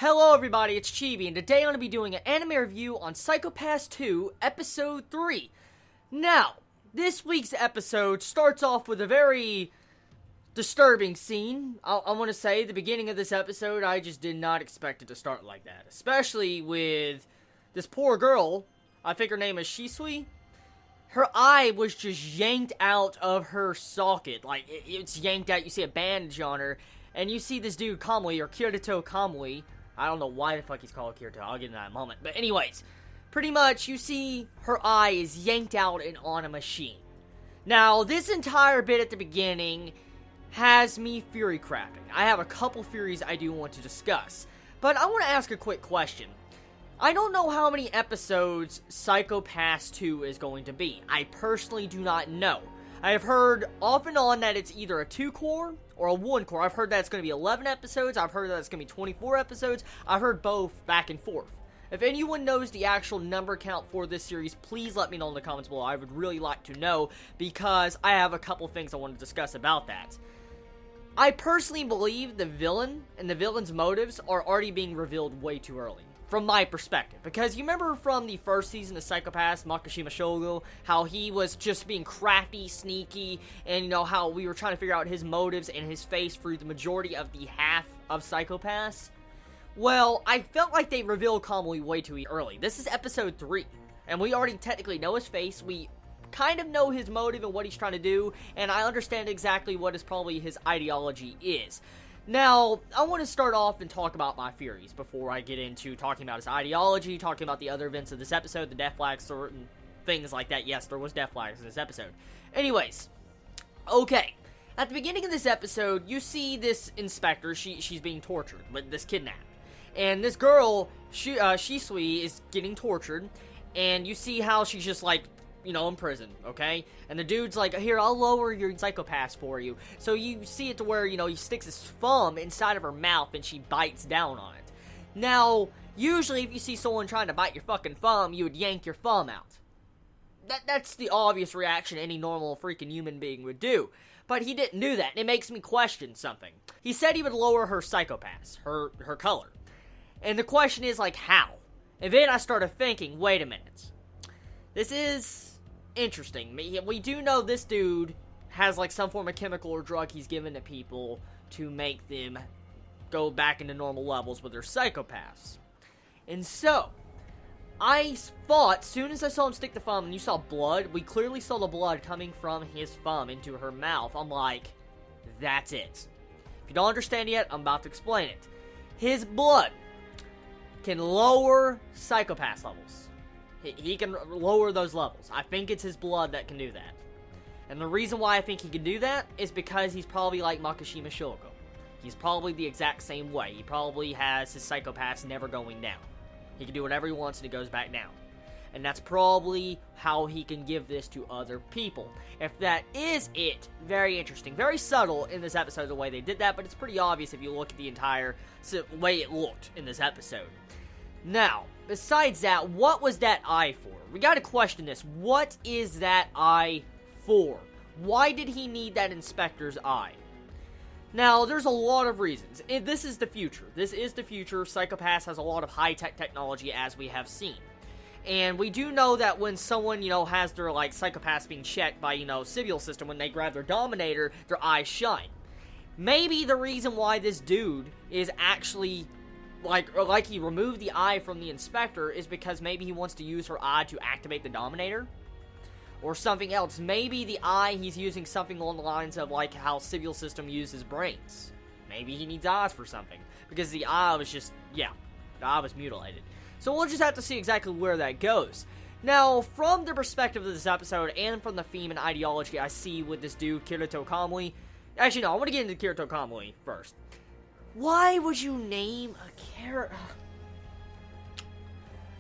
Hello everybody, it's Chibi, and today I'm going to be doing an anime review on Saika Pass 2, Episode 3. Now, this week's episode starts off with a very disturbing scene. I want to say, the beginning of this episode, I just did not expect it to start like that. Especially with this poor girl, I think her name is Shisui. Her eye was just yanked out of her socket. Like, it's yanked out, you see a bandage on her, and you see this dude Kamui, or Kirito Kamui. I don't know why the fuck he's called Kirito, I'll get into that in a moment. But anyways, pretty much, you see her eye is yanked out and on a machine. Now, this entire bit at the beginning has me fury crapping. I have a couple theories I do want to discuss. But I want to ask a quick question. I don't know how many episodes Saika Pass 2 is going to be. I personally do not know. I have heard off and on that it's either a 2-core or a 1-core. I've heard that it's going to be 11 episodes. I've heard that it's going to be 24 episodes. I've heard both back and forth. If anyone knows the actual number count for this series, please let me know in the comments below. I would really like to know because I have a couple things I want to discuss about that. I personally believe the villain and the villain's motives are already being revealed way too early. From my perspective, because you remember from the first season of Saika Pass, Makishima Shogo, how he was just being crafty, sneaky, and you know, how we were trying to figure out his motives and his face through the majority of the half of Saika Pass? Well, I felt like they revealed Kamui way too early. This is episode 3, and we already technically know his face, we kind of know his motive and what he's trying to do, and I understand exactly what is probably his ideology is. Now, I want to start off and talk about my theories before I get into talking about his ideology, talking about the other events of this episode, the death flags, certain things like that. Yes, there was death flags in this episode. Anyways, okay. At the beginning of this episode, you see this inspector, she's being tortured, with this kidnap. And this girl, Shisui, is getting tortured, and you see how she's just like, you know, in prison, okay? And the dude's like, here, I'll lower your Saika Pass for you. So you see it to where, you know, he sticks his thumb inside of her mouth and she bites down on it. Now, usually if you see someone trying to bite your fucking thumb, you would yank your thumb out. That's the obvious reaction any normal freaking human being would do. But he didn't do that, and it makes me question something. He said he would lower her Saika Pass, her color. And the question is, like, how? And then I started thinking, wait a minute. This is interesting. We do know this dude has like some form of chemical or drug he's given to people to make them go back into normal levels with their Saika Pass. And so, I thought, as soon as I saw him stick the thumb and you saw blood, we clearly saw the blood coming from his thumb into her mouth. I'm like, that's it. If you don't understand yet, I'm about to explain it. His blood can lower Saika Pass levels. He can lower those levels. I think it's his blood that can do that. And the reason why I think he can do that is because he's probably like Makishima Shogo. He's probably the exact same way. He probably has his Saika Pass never going down. He can do whatever he wants and it goes back down. And that's probably how he can give this to other people. If that is it, very interesting. Very subtle in this episode the way they did that, but it's pretty obvious if you look at the entire way it looked in this episode. Now, besides that, what was that eye for? We gotta question this. What is that eye for? Why did he need that inspector's eye? Now, there's a lot of reasons. This is the future. This is the future. Saika Pass has a lot of high-tech technology, as we have seen. And we do know that when someone, you know, has their, like, Saika Pass being checked by, you know, Sibyl system, when they grab their Dominator, their eyes shine. Maybe the reason why this dude is actually like he removed the eye from the inspector is because maybe he wants to use her eye to activate the Dominator. Or something else. Maybe the eye, he's using something along the lines of like how Sibyl system uses brains. Maybe he needs eyes for something. Because the eye was just, yeah, the eye was mutilated. So we'll just have to see exactly where that goes. Now, from the perspective of this episode, and from the theme and ideology I see with this dude, Kirito Kamui. Actually, no, I want to get into Kirito Kamui first. Why would you name a character?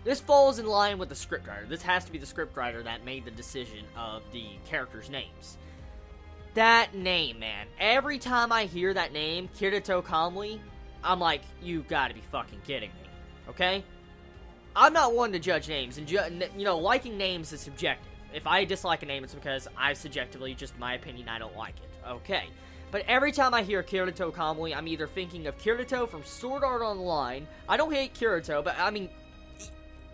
This falls in line with the scriptwriter. This has to be the scriptwriter that made the decision of the characters' names. That name, man. Every time I hear that name, Kirito Kamui, I'm like, you gotta be fucking kidding me. Okay? I'm not one to judge names, and you know, liking names is subjective. If I dislike a name, it's because I subjectively, just my opinion, I don't like it. Okay. But every time I hear Kirito Kamui, I'm either thinking of Kirito from Sword Art Online. I don't hate Kirito, but I mean,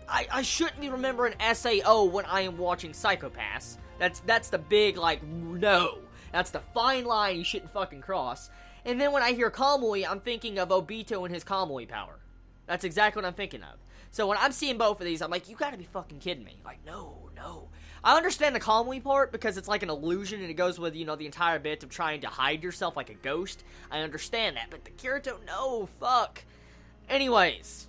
I shouldn't be remembering SAO when I am watching Psycho Pass. That's the big, like, no. That's the fine line you shouldn't fucking cross. And then when I hear Kamui, I'm thinking of Obito and his Kamui power. That's exactly what I'm thinking of. So when I'm seeing both of these, I'm like, you gotta be fucking kidding me. Like, no. I understand the Kamui part, because it's like an illusion, and it goes with, you know, the entire bit of trying to hide yourself like a ghost. I understand that, but the Kirito, no, fuck. Anyways.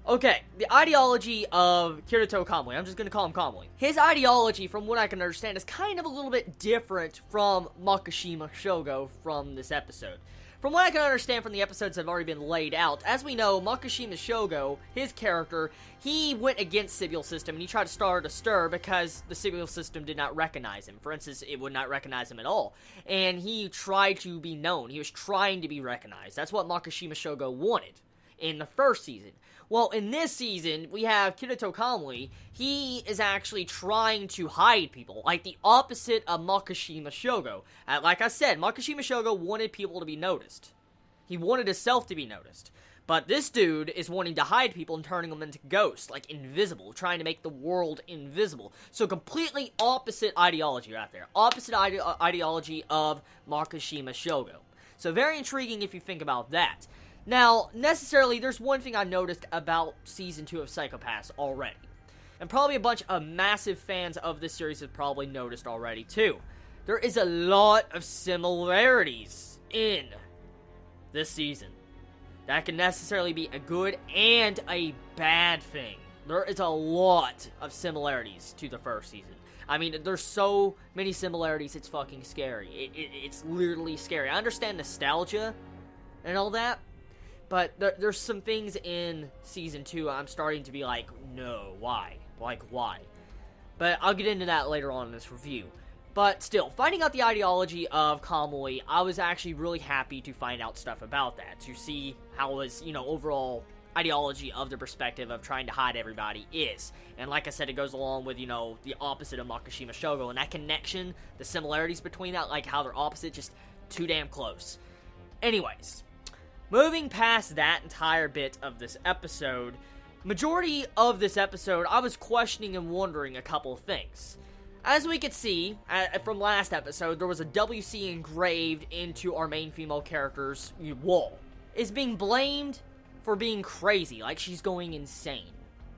Okay, the ideology of Kirito Kamui, I'm just gonna call him Kamui. His ideology, from what I can understand, is kind of a little bit different from Makishima Shogo from this episode. From what I can understand from the episodes that have already been laid out, as we know, Makishima Shogo, his character, he went against Sibyl System, and he tried to start a stir because the Sibyl System did not recognize him. For instance, it would not recognize him at all. And he tried to be known. He was trying to be recognized. That's what Makishima Shogo wanted in the first season. Well, in this season, we have Kirito Kamui. He is actually trying to hide people, like the opposite of Makishima Shogo. Like I said, Makishima Shogo wanted people to be noticed. He wanted himself to be noticed. But this dude is wanting to hide people and turning them into ghosts, like invisible, trying to make the world invisible. So completely opposite ideology right there. Opposite ideology of Makishima Shogo. So very intriguing if you think about that. Now, necessarily, there's one thing I noticed about Season 2 of Psycho Pass already. And probably a bunch of massive fans of this series have probably noticed already, too. There is a lot of similarities in this season. That can necessarily be a good and a bad thing. There is a lot of similarities to the first season. I mean, there's so many similarities, it's fucking scary. It's literally scary. I understand nostalgia and all that. But there's some things in Season 2 I'm starting to be like, no, why? Like, why? But I'll get into that later on in this review. But still, finding out the ideology of Kamui, I was actually really happy to find out stuff about that. To see how his, you know, overall ideology of the perspective of trying to hide everybody is. And like I said, it goes along with, you know, the opposite of Makishima Shogo. And that connection, the similarities between that, like how they're opposite, just too damn close. Anyways. Moving past that entire bit of this episode, majority of this episode, I was questioning and wondering a couple of things. As we could see, from last episode, there was a WC engraved into our main female character's wall. Is being blamed for being crazy, like she's going insane.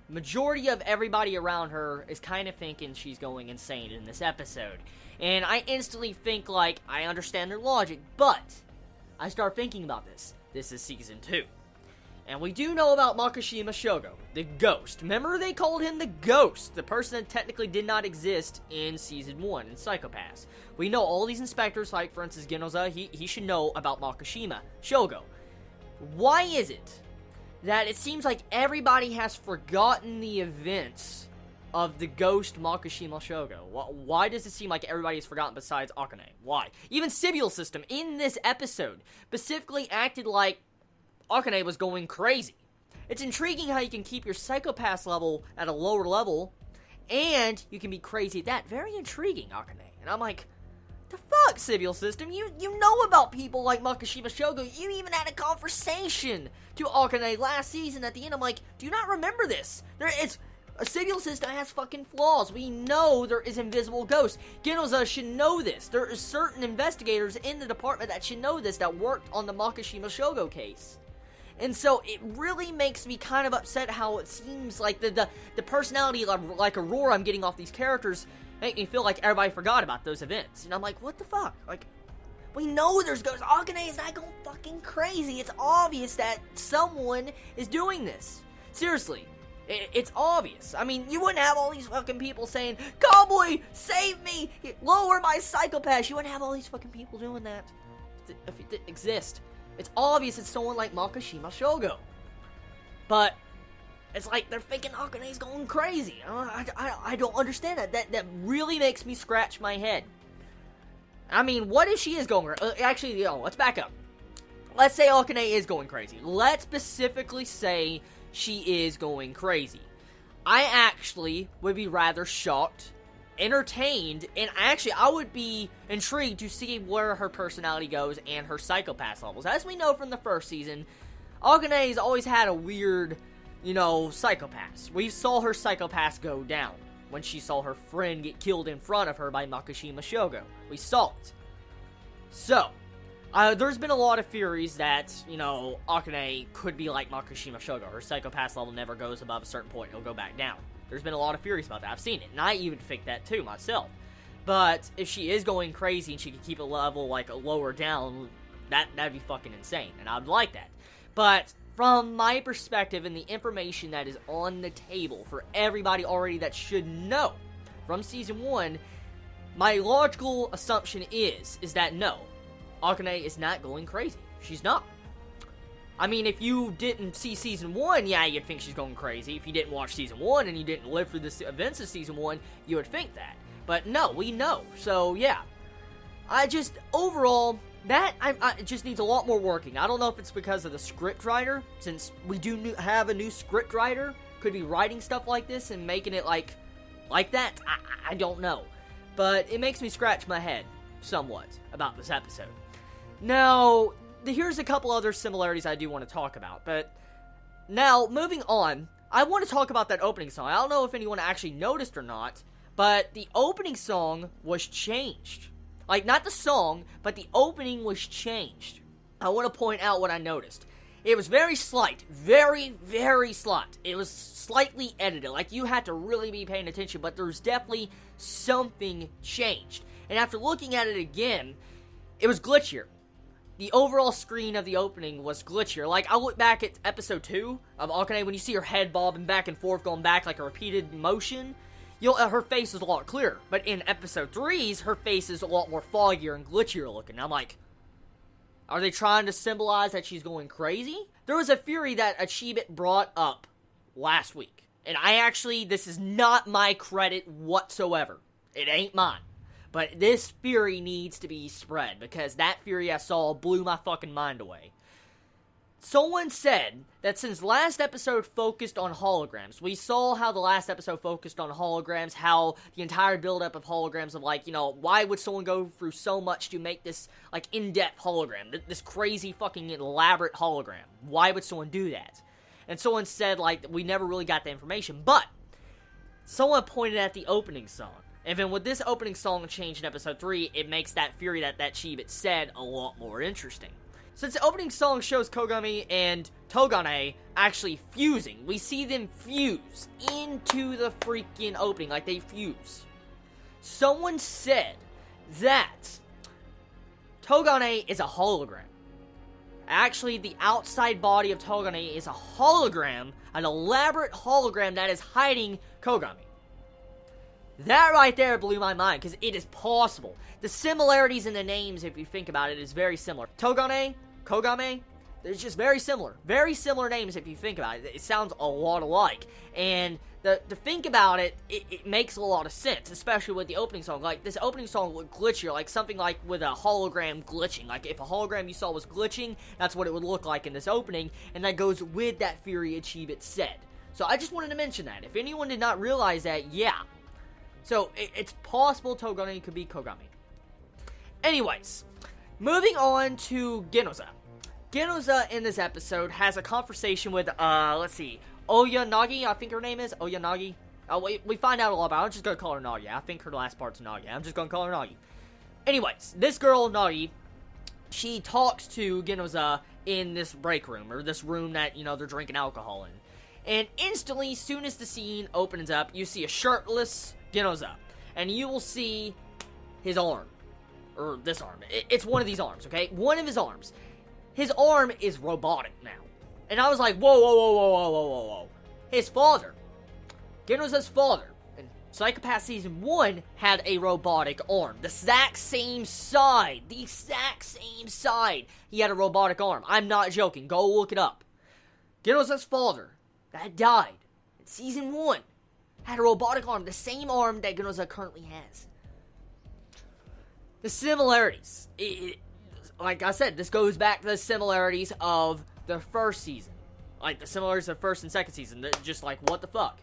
Majority of everybody around her is kind of thinking she's going insane in this episode. And I instantly think, like, I understand their logic, but I start thinking about this. This is Season 2. And we do know about Makishima Shogo, the ghost. Remember they called him the ghost, the person that technically did not exist in Season 1 in Psycho Pass. We know all these inspectors, like for instance Genoza, he should know about Makishima Shogo. Why is it that it seems like everybody has forgotten the events of the ghost Makishima Shogo? Why does it seem like everybody has forgotten besides Akane? Why? Even Sibyl System in this episode specifically acted like Akane was going crazy. It's intriguing how you can keep your psychopath level at a lower level and you can be crazy at that. Very intriguing, Akane. And I'm like, the fuck, Sibyl System? You know about people like Makishima Shogo. You even had a conversation to Akane last season at the end. I'm like, do you not remember this? A Sibyl System has fucking flaws. We know there is invisible ghosts. Genoza should know this. There are certain investigators in the department that should know this that worked on the Makishima Shogo case. And so it really makes me kind of upset how it seems like the personality like Aurora I'm getting off these characters make me feel like everybody forgot about those events. And I'm like, what the fuck? Like, we know there's ghosts. Akane is not going fucking crazy. It's obvious that someone is doing this. Seriously. It's obvious. I mean, you wouldn't have all these fucking people saying, Kamui, save me, lower my psychopath. You wouldn't have all these fucking people doing that if it didn't exist. It's obvious it's someone like Makishima Shogo. But it's like they're thinking Akane's going crazy. I don't understand that. That really makes me scratch my head. I mean, what if she is going actually, let's back up. Let's say Akane is going crazy. Let's specifically say she is going crazy. I actually would be rather shocked entertained, and actually, I would be intrigued to see where her personality goes and her psychopath levels. As we know from the first season, Akane has always had a weird, psychopath. We saw her psychopath go down when she saw her friend get killed in front of her by Makishima Shogo. We saw it. So, there's been a lot of theories that, Akane could be like Makishima Shogo. Her psychopath level never goes above a certain point. It'll go back down. There's been a lot of theories about that. I've seen it, and I even think that too, myself. But if she is going crazy and she can keep a level, lower down, that'd be fucking insane, and I'd like that. But from my perspective and the information that is on the table for everybody already that should know from Season 1, my logical assumption is that no, Akane is not going crazy. She's not. I mean, if you didn't see Season 1, yeah, you'd think she's going crazy. If you didn't watch Season 1 and you didn't live through the events of Season 1, you would think that. But no, we know. So, yeah. Overall, it just needs a lot more working. I don't know if it's because of the script writer, since we do have a new script writer, could be writing stuff like this and making it like that. I don't know. But it makes me scratch my head somewhat about this episode. Now, here's a couple other similarities I do want to talk about. But now, moving on, I want to talk about that opening song. I don't know if anyone actually noticed or not, but the opening song was changed. Not the song, but the opening was changed. I want to point out what I noticed. It was very slight. Very, very slight. It was slightly edited. You had to really be paying attention, but there was definitely something changed. And after looking at it again, it was glitchier. The overall screen of the opening was glitchier. I look back at episode 2 of Akane, when you see her head bobbing back and forth, going back like a repeated motion, her face is a lot clearer. But in episode 3's, her face is a lot more foggier and glitchier looking. I'm like, are they trying to symbolize that she's going crazy? There was a theory that Chibi brought up last week. And this is not my credit whatsoever. It ain't mine. But this theory needs to be spread, because that theory I saw blew my fucking mind away. Someone said that since last episode focused on holograms, we saw how the last episode focused on holograms, how the entire build-up of holograms of, why would someone go through so much to make this, in-depth hologram, this crazy fucking elaborate hologram? Why would someone do that? And someone said, we never really got the information, but someone pointed at the opening song. And then with this opening song change in episode 3, it makes that theory that Chibi said a lot more interesting. Since the opening song shows Kogami and Togane actually fusing, we see them fuse into the freaking opening, they fuse. Someone said that Togane is a hologram. Actually, the outside body of Togane is a hologram, an elaborate hologram that is hiding Kogami. That right there blew my mind, because it is possible. The similarities in the names, if you think about it, is very similar. Togane, Kogame, they're just very similar. Very similar names if you think about it. It sounds a lot alike. And to think about it, it makes a lot of sense, especially with the opening song. This opening song looked glitchier, something with a hologram glitching. If a hologram you saw was glitching, that's what it would look like in this opening, and that goes with that theory Chibi said. So I just wanted to mention that. If anyone did not realize that, yeah. So, it's possible Togane could be Kogami. Anyways, moving on to Genoza. Genoza in this episode has a conversation with, Oyanagi, I think her name is, Oyanagi. We find out a lot about her. I'm just gonna call her Nagi. I think her last part's Nagi. I'm just gonna call her Nagi. Anyways, this girl, Nagi, she talks to Genoza in this break room, or this room that, they're drinking alcohol in. And instantly, soon as the scene opens up, you see a shirtless Genoza, and you will see his arm, or this arm. It's one of these arms, okay? One of his arms. His arm is robotic now. And I was like, whoa. His father, Genoza's father, in Psychopath Season 1, had a robotic arm. The exact same side. He had a robotic arm. I'm not joking. Go look it up. Genoza's father, that died in Season 1, had a robotic arm, the same arm that Genoza currently has. The similarities. Like I said, this goes back to the similarities of the first season. The similarities of first and second season. Just what the fuck?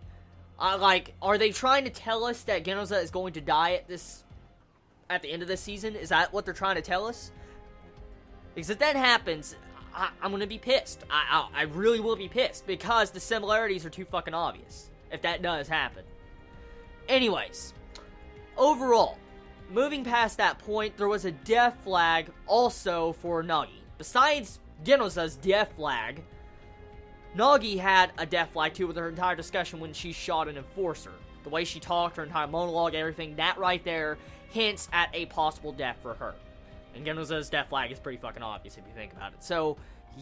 Like, are they trying to tell us that Genoza is going to die at the end of this season? Is that what they're trying to tell us? Because if that happens, I'm gonna be pissed. I really will be pissed, because the similarities are too fucking obvious, if that does happen. Anyways, overall, moving past that point, there was a death flag also for Nagi. Besides Genoza's death flag, Nagi had a death flag too, with her entire discussion when she shot an enforcer. The way she talked, her entire monologue, everything, that right there hints at a possible death for her. And Genoza's death flag is pretty fucking obvious if you think about it. So,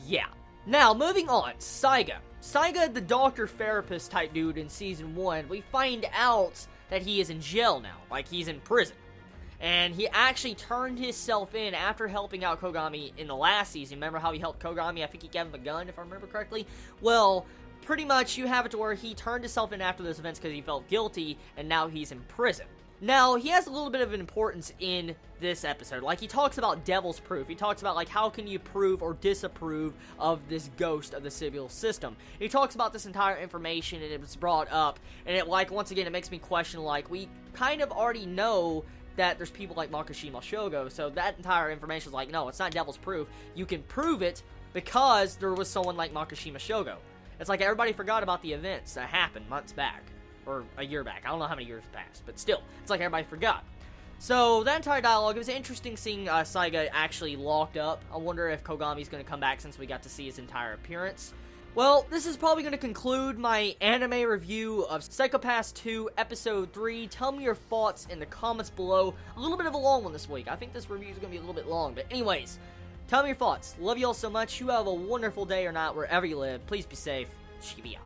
yeah. Now, moving on, Saiga. Saiga, the doctor-therapist type dude in Season 1, we find out that he is in jail now. Like, he's in prison. And he actually turned himself in after helping out Kogami in the last season. Remember how he helped Kogami? I think he gave him a gun, if I remember correctly. Well, pretty much you have it to where he turned himself in after those events because he felt guilty, and now he's in prison. Now, he has a little bit of an importance in this episode. Like, he talks about devil's proof. He talks about, like, how can you prove or disapprove of this ghost of the Sibyl system. He talks about this entire information, and it was brought up, and it, like, once again, it makes me question, like, we kind of already know that there's people like Makishima Shogo, so that entire information is like, no, it's not devil's proof. You can prove it because there was someone like Makishima Shogo. It's like everybody forgot about the events that happened months back. Or a year back. I don't know how many years passed, but still, it's like everybody forgot. So, that entire dialogue, it was interesting seeing Saiga actually locked up. I wonder if Kogami's going to come back since we got to see his entire appearance. Well, this is probably going to conclude my anime review of Psycho Pass 2 Episode 3. Tell me your thoughts in the comments below. A little bit of a long one this week. I think this review is going to be a little bit long, but anyways, tell me your thoughts. Love you all so much. You have a wonderful day or night wherever you live. Please be safe. Chibi out.